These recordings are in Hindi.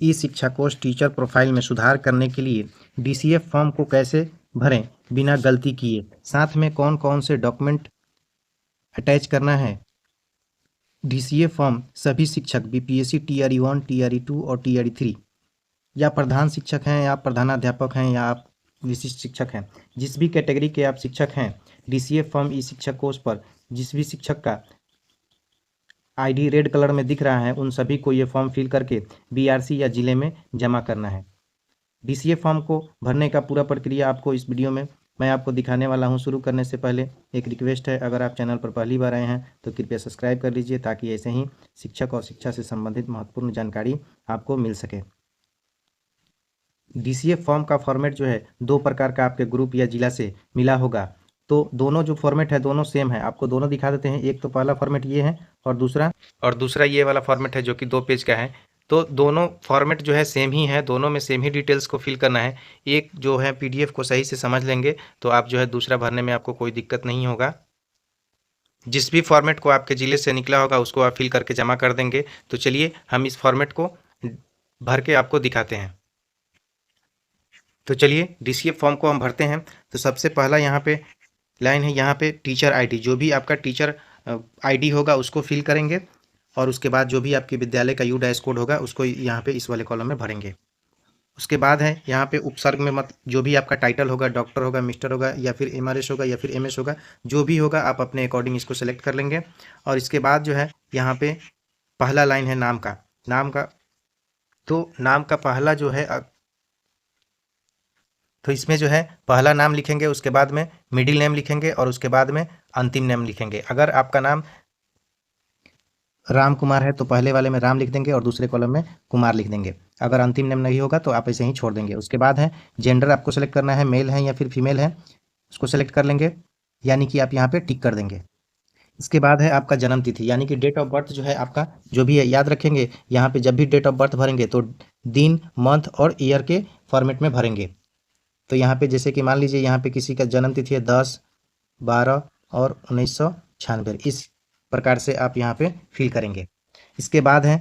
ई शिक्षा कोष टीचर प्रोफाइल में सुधार करने के लिए DCF फॉर्म को कैसे भरें बिना गलती किए, साथ में कौन कौन से डॉक्यूमेंट अटैच करना है। DCF फॉर्म सभी शिक्षक BPSC TRE 1, TRE 2 और TRE 3 या प्रधान शिक्षक हैं या प्रधानाध्यापक हैं या आप विशिष्ट शिक्षक हैं, जिस भी कैटेगरी के आप शिक्षक हैं, DCF फॉर्म ई शिक्षक कोर्स पर जिस भी शिक्षक का ID रेड कलर में दिख रहा है, उन सभी को ये फॉर्म फिल करके BRC या जिले में जमा करना है। DCF फॉर्म को भरने का पूरा प्रक्रिया आपको इस वीडियो में मैं आपको दिखाने वाला हूं। शुरू करने से पहले एक रिक्वेस्ट है, अगर आप चैनल पर पहली बार आए हैं तो कृपया सब्सक्राइब कर लीजिए, ताकि ऐसे ही शिक्षक और शिक्षा से संबंधित महत्वपूर्ण जानकारी आपको मिल सके। DCF फॉर्म का फॉर्मेट जो है 2 प्रकार का आपके ग्रुप या जिला से मिला होगा, तो दोनों जो फॉर्मेट है दोनों सेम है। आपको दोनों दिखा देते हैं। एक तो पहला फॉर्मेट ये है और दूसरा ये वाला फॉर्मेट है जो कि 2 पेज का है। तो दोनों फॉर्मेट जो है सेम ही है, दोनों में सेम ही डिटेल्स को फिल करना है। एक जो है PDF को सही से समझ लेंगे तो आप जो है दूसरा भरने में आपको कोई दिक्कत नहीं होगा। जिस भी फॉर्मेट को आपके जिले से निकला होगा उसको आप फिल करके जमा कर देंगे। तो चलिए हम इस फॉर्मेट को भर के आपको दिखाते हैं। तो चलिए DCF फॉर्म को हम भरते हैं। तो सबसे पहला यहाँ पे लाइन है, यहाँ पे टीचर ID, जो भी आपका टीचर ID होगा उसको फिल करेंगे और उसके बाद जो भी आपके विद्यालय का U कोड होगा उसको यहाँ पे इस वाले कॉलम में भरेंगे। उसके बाद है यहाँ पे उपसर्ग में जो भी आपका टाइटल होगा, डॉक्टर होगा, मिस्टर होगा या फिर MRS होगा या फिर MS होगा, जो भी होगा आप अपने अकॉर्डिंग इसको सेलेक्ट कर लेंगे। और इसके बाद जो है यहाँ पे पहला लाइन है नाम का, तो नाम का पहला जो है तो इसमें जो है पहला नाम लिखेंगे, उसके बाद में मिडिल नेम लिखेंगे और उसके बाद में अंतिम नेम लिखेंगे। अगर आपका नाम राम कुमार है तो पहले वाले में राम लिख देंगे और दूसरे कॉलम में कुमार लिख देंगे। अगर अंतिम नेम नहीं होगा तो आप ऐसे ही छोड़ देंगे। उसके बाद है जेंडर, आपको सेलेक्ट करना है मेल है या फिर फीमेल है, उसको सेलेक्ट कर लेंगे, यानी कि आप यहाँ पे टिक कर देंगे। इसके बाद है आपका जन्म तिथि, यानी कि डेट ऑफ बर्थ जो है आपका जो भी है याद रखेंगे। यहाँ पे जब भी डेट ऑफ बर्थ भरेंगे तो दिन, मंथ और ईयर के फॉर्मेट में भरेंगे। तो यहाँ पे जैसे कि मान लीजिए यहाँ पे किसी का जन्म तिथि है 10, 12 और 1996, इस प्रकार से आप यहाँ पे फिल करेंगे। इसके बाद है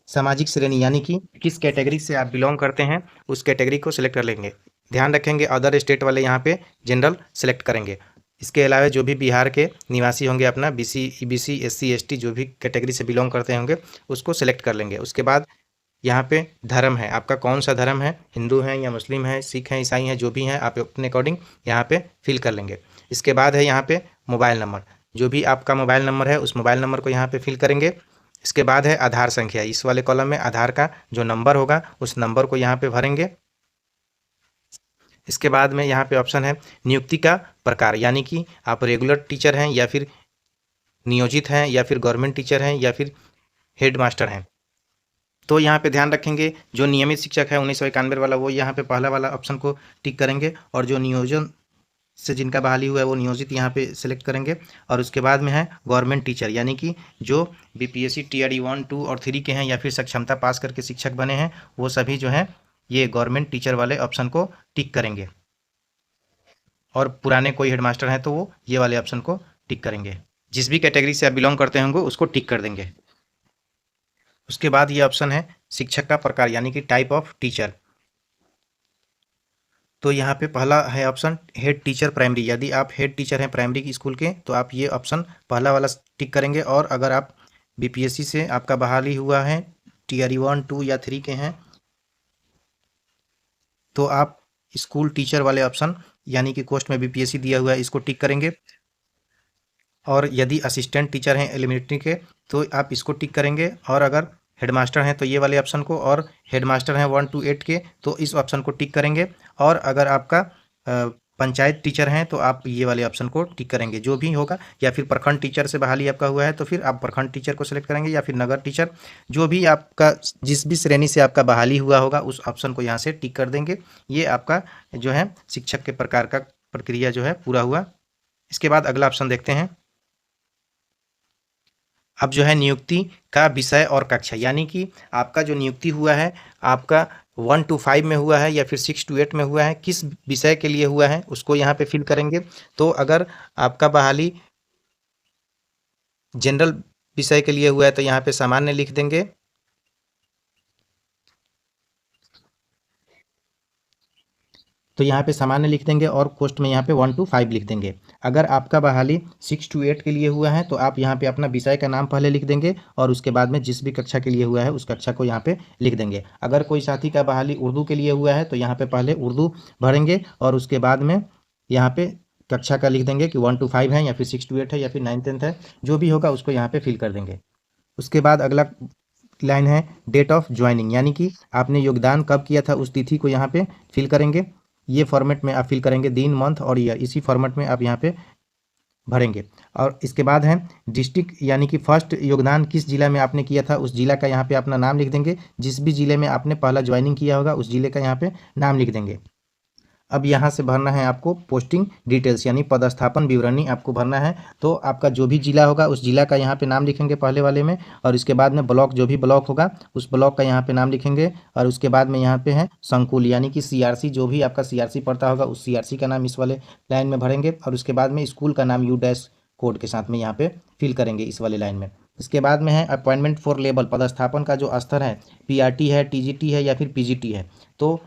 सामाजिक श्रेणी, यानी कि किस कैटेगरी से आप बिलोंग करते हैं उस कैटेगरी को सिलेक्ट कर लेंगे। ध्यान रखेंगे अदर स्टेट वाले यहाँ पे जनरल सेलेक्ट करेंगे। इसके अलावा जो भी बिहार के निवासी होंगे अपना BC, EBC, SC, ST जो भी कैटेगरी से बिलोंग करते होंगे उसको सेलेक्ट कर लेंगे। उसके बाद यहाँ पे धर्म है, आपका कौन सा धर्म है, हिंदू है या मुस्लिम है, सिख है, ईसाई है, जो भी है आप अपने अकॉर्डिंग यहाँ पे फिल कर लेंगे। इसके बाद है यहाँ पे मोबाइल नंबर, जो भी आपका मोबाइल नंबर है उस मोबाइल नंबर को यहाँ पे फिल करेंगे। इसके बाद है आधार संख्या, इस वाले कॉलम में आधार का जो नंबर होगा उस नंबर को यहाँ पे भरेंगे। इसके बाद में यहाँ पे ऑप्शन है नियुक्ति का प्रकार, यानी कि आप रेगुलर टीचर हैं या फिर नियोजित हैं या फिर गवर्नमेंट टीचर हैं या फिर हेड मास्टर हैं। तो यहाँ पे ध्यान रखेंगे जो नियमित शिक्षक है 1991 वाला वो यहाँ पे पहला वाला ऑप्शन को टिक करेंगे और जो नियोजन से जिनका बहाली हुआ है वो नियोजित यहाँ पे सिलेक्ट करेंगे। और उसके बाद में है गवर्नमेंट टीचर, यानी कि जो BPSC TRE 1, 2 और 3 के हैं या फिर सक्षमता पास करके शिक्षक बने हैं वो सभी जो हैं ये गवर्नमेंट टीचर वाले ऑप्शन को टिक करेंगे। और पुराने कोई हेडमास्टर हैं तो वो ये वाले ऑप्शन को टिक करेंगे। जिस भी कैटेगरी से आप बिलोंग करते होंगे उसको टिक कर देंगे। उसके बाद ये ऑप्शन है शिक्षक का प्रकार, यानी कि टाइप ऑफ टीचर। तो यहाँ पे पहला है ऑप्शन हेड टीचर प्राइमरी, यदि आप हेड टीचर हैं प्राइमरी स्कूल के तो आप ये ऑप्शन पहला वाला टिक करेंगे। और अगर आप BPSC से आपका बहाली हुआ है TRE 1, 2 या 3 के हैं तो आप स्कूल टीचर वाले ऑप्शन, यानी कि पोस्ट में BPSC दिया हुआ है, इसको टिक करेंगे। और यदि असिस्टेंट टीचर हैं एलिमेंट्री के तो आप इसको टिक करेंगे। और अगर हेडमास्टर हैं तो ये वाले ऑप्शन को, और हेडमास्टर हैं 1 to 8 के तो इस ऑप्शन को टिक करेंगे। और अगर आपका पंचायत टीचर हैं तो आप ये वाले ऑप्शन को टिक करेंगे, जो भी होगा। या फिर प्रखंड टीचर से बहाली आपका हुआ है तो फिर आप प्रखंड टीचर को सिलेक्ट करेंगे, या फिर नगर टीचर, जो भी आपका जिस भी श्रेणी से आपका बहाली हुआ होगा उस ऑप्शन को यहाँ से टिक कर देंगे। ये आपका जो है शिक्षक के प्रकार का प्रक्रिया जो है पूरा हुआ। इसके बाद अगला ऑप्शन देखते हैं। अब जो है नियुक्ति का विषय और कक्षा, यानी कि आपका जो नियुक्ति हुआ है आपका 1 to 5 में हुआ है या फिर 6 to 8 में हुआ है, किस विषय के लिए हुआ है उसको यहाँ पे फिल करेंगे। तो अगर आपका बहाली जनरल विषय के लिए हुआ है तो यहाँ पे सामान्य लिख देंगे। तो यहाँ पे सामान्य लिख देंगे और पोस्ट में यहाँ पे 1 to 5 लिख देंगे। अगर आपका बहाली 6 to 8 के लिए हुआ है तो आप यहाँ पे अपना विषय का नाम पहले लिख देंगे और उसके बाद में जिस भी कक्षा के लिए हुआ है उस कक्षा को यहाँ पे लिख देंगे। अगर कोई साथी का बहाली उर्दू के लिए हुआ है तो यहाँ पे पहले उर्दू भरेंगे और उसके बाद में यहाँ पे कक्षा का लिख देंगे कि 1 to 5 है या फिर 6 to 8 है या फिर 9th है, जो भी होगा उसको यहाँ पे फिल कर देंगे। उसके बाद अगला लाइन है डेट ऑफ ज्वाइनिंग, यानी कि आपने योगदान कब किया था उस तिथि को यहाँ पे फिल करेंगे। ये फॉर्मेट में आप फिल करेंगे, दिन, मंथ और ईयर, इसी फॉर्मेट में आप यहाँ पे भरेंगे। और इसके बाद है डिस्ट्रिक्ट, यानी कि फर्स्ट योगदान किस जिला में आपने किया था उस जिला का यहाँ पे अपना नाम लिख देंगे। जिस भी जिले में आपने पहला ज्वाइनिंग किया होगा उस जिले का यहाँ पे नाम लिख देंगे। अब यहाँ से भरना है आपको पोस्टिंग डिटेल्स, यानी पदस्थापन विवरणी आपको भरना है। तो आपका जो भी जिला होगा उस जिला का यहाँ पे नाम लिखेंगे पहले वाले में, और इसके बाद में ब्लॉक, जो भी ब्लॉक होगा उस ब्लॉक का यहाँ पे नाम लिखेंगे। और उसके बाद में यहाँ पे है संकुल, यानी कि सीआरसी, जो भी आपका सीआरसी पड़ता होगा उस सीआरसी का नाम इस वाले लाइन में भरेंगे। और उसके बाद में स्कूल का नाम U- कोड के साथ में यहाँ पे फिल करेंगे इस वाले लाइन में। इसके बाद में है अपॉइंटमेंट फॉर लेवल, पदस्थापन का जो स्तर है, PRT है, TGT है या फिर PGT है। तो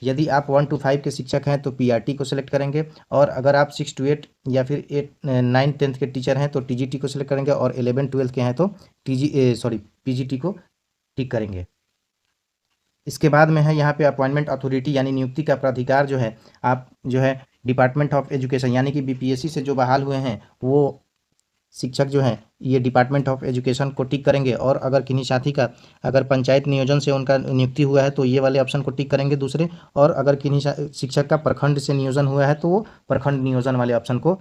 यदि आप 1 to 5 के शिक्षक हैं तो PRT को सिलेक्ट करेंगे, और अगर आप 6 to 8 या फिर 9 10 के टीचर हैं तो TGT को सिलेक्ट करेंगे, और 11 12 के हैं तो PGT को टिक करेंगे। इसके बाद में है यहाँ पे अपॉइंटमेंट अथॉरिटी, यानी नियुक्ति का प्राधिकार जो है, आप जो है डिपार्टमेंट ऑफ एजुकेशन, यानी कि BPSC से जो बहाल हुए हैं वो शिक्षक जो हैं ये डिपार्टमेंट ऑफ एजुकेशन को टिक करेंगे। और अगर किन्हीं साथी का अगर पंचायत नियोजन से उनका नियुक्ति हुआ है तो ये वाले ऑप्शन को टिक करेंगे दूसरे, और अगर किन्हीं शिक्षक का प्रखंड से नियोजन हुआ है तो वो प्रखंड नियोजन वाले ऑप्शन को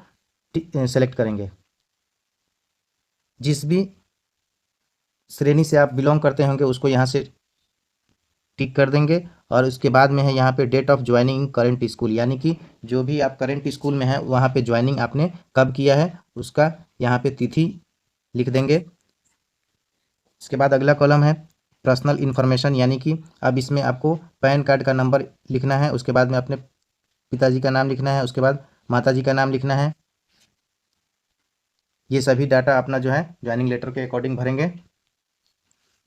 सेलेक्ट करेंगे। जिस भी श्रेणी से आप बिलोंग करते होंगे उसको यहाँ से टिक कर देंगे। और उसके बाद में है यहाँ पे date of joining current school, यानी कि जो भी आप करंट स्कूल में है वहाँ पे ज्वाइनिंग आपने कब किया है उसका यहाँ पे तिथि लिख देंगे। इसके बाद अगला कॉलम है पर्सनल इन्फॉर्मेशन, यानी कि अब इसमें आपको पैन कार्ड का नंबर लिखना है, उसके बाद में अपने पिताजी का नाम लिखना है, उसके बाद माताजी का नाम लिखना है। ये सभी डाटा अपना जो है ज्वाइनिंग लेटर के अकॉर्डिंग भरेंगे।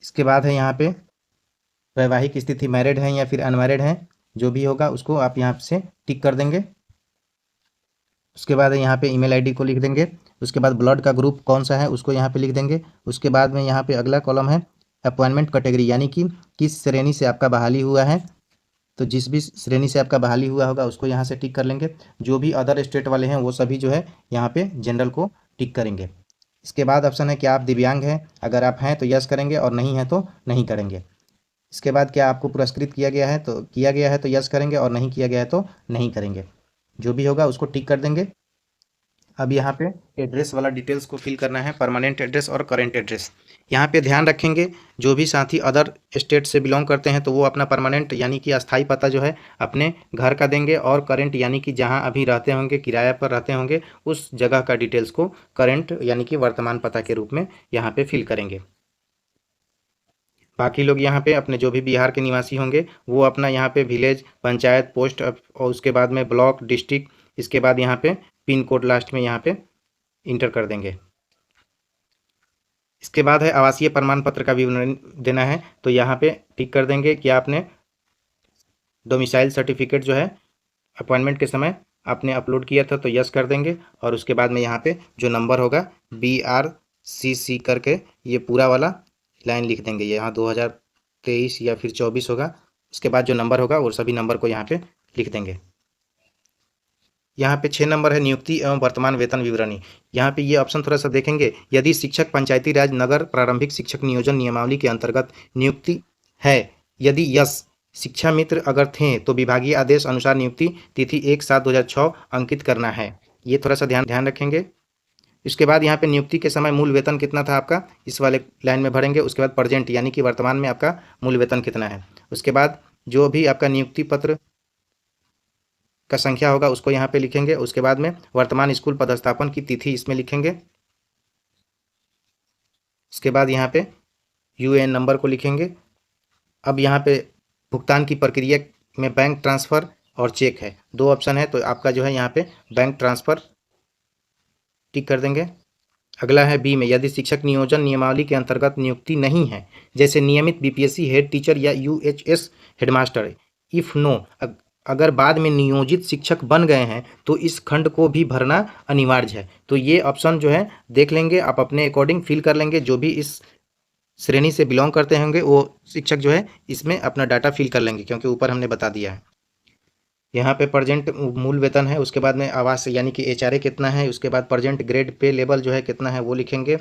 इसके बाद है यहाँ पे वैवाहिक स्थिति, मैरिड हैं या फिर अनमैरिड हैं, जो भी होगा उसको आप यहाँ से टिक कर देंगे। उसके बाद यहाँ पे ईमेल आईडी को लिख देंगे। उसके बाद ब्लड का ग्रुप कौन सा है उसको यहाँ पे लिख देंगे। उसके बाद में यहाँ पे अगला कॉलम है अपॉइंटमेंट कैटेगरी, यानी कि किस श्रेणी से आपका बहाली हुआ है। तो जिस भी श्रेणी से आपका बहाली हुआ होगा उसको यहाँ से टिक कर लेंगे। जो भी अदर स्टेट वाले हैं वो सभी जो है यहाँ पे जनरल को टिक करेंगे। इसके बाद ऑप्शन है कि आप दिव्यांग हैं, अगर आप हैं तो यस करेंगे और नहीं है तो नहीं करेंगे। इसके बाद क्या आपको पुरस्कृत किया गया है, तो किया गया है तो यस करेंगे और नहीं किया गया है तो नहीं करेंगे। जो भी होगा उसको टिक कर देंगे। अब यहाँ पे एड्रेस वाला डिटेल्स को फिल करना है, परमानेंट एड्रेस और करेंट एड्रेस। यहाँ पे ध्यान रखेंगे जो भी साथी अदर स्टेट से बिलोंग करते हैं तो वो अपना परमानेंट यानी कि अस्थाई पता जो है अपने घर का देंगे, और करेंट यानी कि जहाँ अभी रहते होंगे, किराया पर रहते होंगे, उस जगह का डिटेल्स को करेंट यानी कि वर्तमान पता के रूप में यहाँ पे फिल करेंगे। बाकी लोग यहाँ पे अपने जो भी बिहार के निवासी होंगे वो अपना यहाँ पे विलेज, पंचायत, पोस्ट और उसके बाद में ब्लॉक, डिस्ट्रिक्ट, इसके बाद यहाँ पे पिन कोड लास्ट में यहाँ पे इंटर कर देंगे। इसके बाद है आवासीय प्रमाण पत्र का विवरण देना है, तो यहाँ पे टिक कर देंगे कि आपने डोमिसाइल सर्टिफिकेट जो है अपॉइंटमेंट के समय आपने अपलोड किया था तो यस कर देंगे। और उसके बाद में यहाँ पे जो नंबर होगा BRCC करके ये पूरा वाला लाइन लिख देंगे। यहाँ 2023 या फिर 24 होगा, उसके बाद जो नंबर होगा वो सभी नंबर को यहाँ पे लिख देंगे। यहाँ पे 6 नंबर है नियुक्ति एवं वर्तमान वेतन विवरणी। यहाँ पे ये ऑप्शन थोड़ा सा देखेंगे, यदि शिक्षक पंचायती राज नगर प्रारंभिक शिक्षक नियोजन नियमावली के अंतर्गत नियुक्ति है, यदि यस शिक्षा मित्र अगर थे तो विभागीय आदेश अनुसार नियुक्ति तिथि 1/7/2006 अंकित करना है। ये थोड़ा सा ध्यान रखेंगे। इसके बाद यहाँ पे नियुक्ति के समय मूल वेतन कितना था आपका इस वाले लाइन में भरेंगे। उसके बाद प्रेजेंट यानी कि वर्तमान में आपका मूल वेतन कितना है। उसके बाद जो भी आपका नियुक्ति पत्र का संख्या होगा उसको यहाँ पे लिखेंगे। उसके बाद में वर्तमान स्कूल पदस्थापन की तिथि इसमें लिखेंगे। इसके बाद यहाँ पे UN नंबर को लिखेंगे। अब यहाँ पे भुगतान की प्रक्रिया में बैंक ट्रांसफ़र और चेक है, 2 ऑप्शन है, तो आपका जो है यहाँ पे बैंक ट्रांसफ़र टिक कर देंगे। अगला है बी में, यदि शिक्षक नियोजन नियमावली के अंतर्गत नियुक्ति नहीं है, जैसे नियमित बीपीएससी हेड टीचर या यूएचएस हेडमास्टर, इफ नो, अगर बाद में नियोजित शिक्षक बन गए हैं तो इस खंड को भी भरना अनिवार्य है। तो ये ऑप्शन जो है देख लेंगे, आप अपने अकॉर्डिंग फिल कर लेंगे, जो भी इस श्रेणी से बिलोंग करते होंगे वो शिक्षक जो है इसमें अपना डाटा फिल कर लेंगे, क्योंकि ऊपर हमने बता दिया है। यहाँ पे प्रेजेंट मूल वेतन है, उसके बाद में आवास यानी कि एचआरए कितना है, उसके बाद प्रेजेंट ग्रेड पे लेवल जो है कितना है वो लिखेंगे।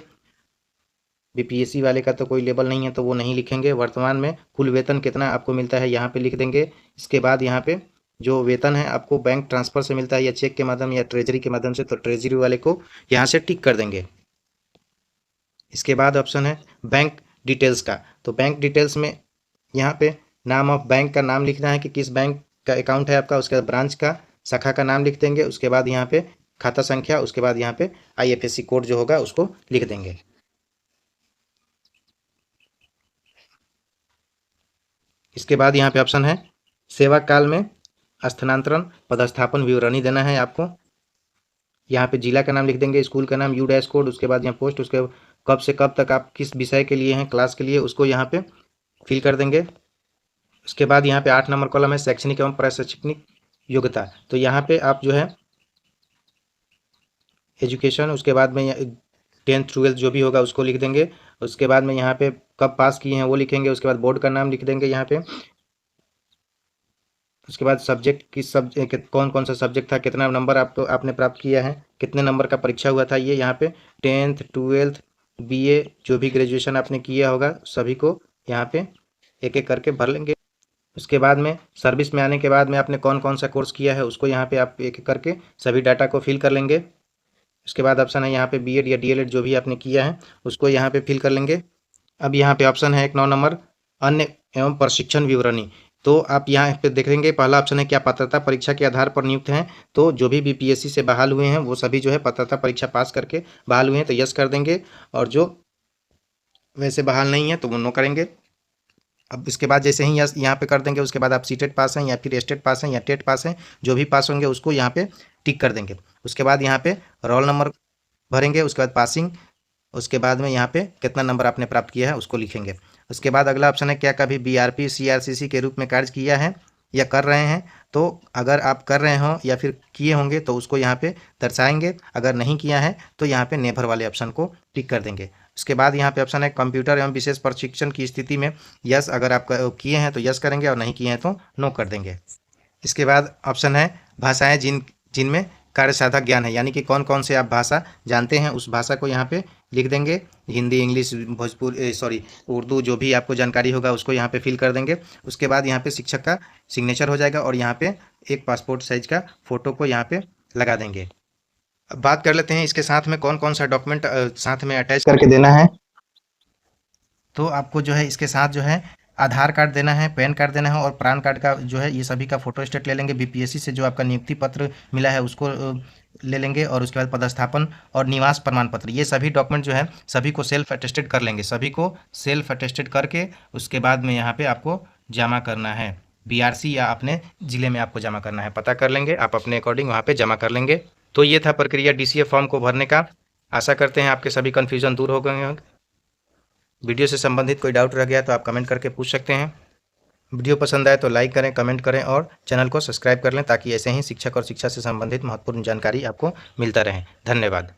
बीपीएससी वाले का तो कोई लेवल नहीं है तो वो नहीं लिखेंगे। वर्तमान में कुल वेतन कितना आपको मिलता है यहाँ पे लिख देंगे। इसके बाद यहाँ पे जो वेतन है आपको बैंक ट्रांसफर से मिलता है या चेक के माध्यम या ट्रेजरी के माध्यम से, तो ट्रेजरी वाले को यहाँ से टिक कर देंगे। इसके बाद ऑप्शन है बैंक डिटेल्स का, तो बैंक डिटेल्स में यहाँ पे नाम ऑफ बैंक का नाम लिखना है कि किस बैंक का अकाउंट है आपका, उसके बाद ब्रांच का, शाखा का नाम लिख देंगे, उसके बाद यहाँ पे खाता संख्या, उसके बाद यहाँ पे आईएफएससी कोड जो होगा उसको लिख देंगे। इसके बाद यहाँ पे ऑप्शन है सेवा काल में स्थानांतरण पदस्थापन विवरणी देना है आपको। यहाँ पे जिला का नाम लिख देंगे, स्कूल का नाम, यू डैश कोड, उसके बाद यहाँ पोस्ट, उसके कब से कब तक आप किस विषय के लिए हैं, क्लास के लिए, उसको यहाँ पे फिल कर देंगे। उसके बाद यहाँ पे 8 नंबर कॉलम है शैक्षणिक एवं प्रशैक्षणिक योग्यता, तो यहाँ पे आप जो है एजुकेशन, उसके बाद में 10th 12th जो भी होगा उसको लिख देंगे। उसके बाद में यहाँ पे कब पास किए हैं वो लिखेंगे, उसके बाद बोर्ड का नाम लिख देंगे यहाँ पे। उसके बाद सब्जेक्ट किस सब्जेक्ट, कौन कौन सा सब्जेक्ट था, कितना नंबर आपने प्राप्त किया है, कितने नंबर का परीक्षा हुआ था, ये यहाँ पे 10th 12th बीए जो भी ग्रेजुएशन आपने किया होगा सभी को यहाँ पे एक एक करके भर लेंगे। उसके बाद में सर्विस में आने के बाद में आपने कौन कौन सा कोर्स किया है उसको यहाँ पे आप एक एक करके सभी डाटा को फिल कर लेंगे। उसके बाद ऑप्शन है यहाँ पे बीएड या डीएलएड जो भी आपने किया है उसको यहाँ पे फिल कर लेंगे। अब यहाँ पे ऑप्शन है एक 9 नंबर अन्य एवं प्रशिक्षण विवरणी, तो आप यहाँ पे देखेंगे पहला ऑप्शन है क्या पात्रता परीक्षा के आधार पर नियुक्त हैं, तो जो भी बीपीएससी से बहाल हुए हैं वो सभी जो है पात्रता परीक्षा पास करके बहाल हुए हैं तो यस कर देंगे, और जो वैसे बहाल नहीं है तो वो नो करेंगे। अब इसके बाद जैसे ही यस यहाँ पे कर देंगे उसके बाद आप सीटेट पास हैं या फिर स्टेट पास हैं या टेट पास हैं, जो भी पास होंगे उसको यहाँ पे टिक कर देंगे। उसके बाद यहाँ पे रोल नंबर भरेंगे, उसके बाद पासिंग, उसके बाद में यहाँ पे कितना नंबर आपने प्राप्त किया है उसको लिखेंगे। उसके बाद अगला ऑप्शन है क्या कभी बीआरपी सीआरसीसी के रूप में कार्य किया है या कर रहे हैं, तो अगर आप कर रहे हो या फिर किए होंगे तो उसको यहाँ पे दर्शाएंगे, अगर नहीं किया है तो यहाँ पे नेभर वाले ऑप्शन को टिक कर देंगे। उसके बाद यहाँ पे ऑप्शन है कंप्यूटर एवं विशेष प्रशिक्षण की स्थिति में यस, अगर आप किए हैं तो यस करेंगे और नहीं किए हैं तो नो कर देंगे। इसके बाद ऑप्शन है भाषाएं जिनमें कार्य साधक ज्ञान है, यानी कि कौन कौन से आप भाषा जानते हैं उस भाषा को यहाँ पे लिख देंगे, हिंदी इंग्लिश भोजपुरी उर्दू जो भी आपको जानकारी होगा उसको यहाँ पे फिल कर देंगे। उसके बाद यहाँ पे शिक्षक का सिग्नेचर हो जाएगा और यहाँ पे एक पासपोर्ट साइज का फ़ोटो को यहाँ पे लगा देंगे। अब बात कर लेते हैं इसके साथ में कौन कौन सा डॉक्यूमेंट साथ में अटैच करके देना है। तो आपको जो है इसके साथ जो है आधार कार्ड देना है, पैन कार्ड देना है और पैन कार्ड का जो है ये सभी का फोटो स्टेट ले लेंगे। बीपीएससी से जो आपका नियुक्ति पत्र मिला है उसको ले लेंगे, और उसके बाद पदस्थापन और निवास प्रमाण पत्र, ये सभी डॉक्यूमेंट जो है सभी को सेल्फ अटेस्टेड कर लेंगे। सभी को सेल्फ अटेस्टेड करके उसके बाद में यहाँ पे आपको जमा करना है, बीआरसी या अपने ज़िले में आपको जमा करना है, पता कर लेंगे आप अपने अकॉर्डिंग वहाँ पे जमा कर लेंगे। तो ये था प्रक्रिया डीसीए फॉर्म को भरने का। आशा करते हैं आपके सभी कन्फ्यूज़न दूर हो गए होंगे। वीडियो से संबंधित कोई डाउट रह गया तो आप कमेंट करके पूछ सकते हैं। वीडियो पसंद आए तो लाइक करें, कमेंट करें और चैनल को सब्सक्राइब कर लें, ताकि ऐसे ही शिक्षक और शिक्षा से संबंधित महत्वपूर्ण जानकारी आपको मिलता रहे। धन्यवाद।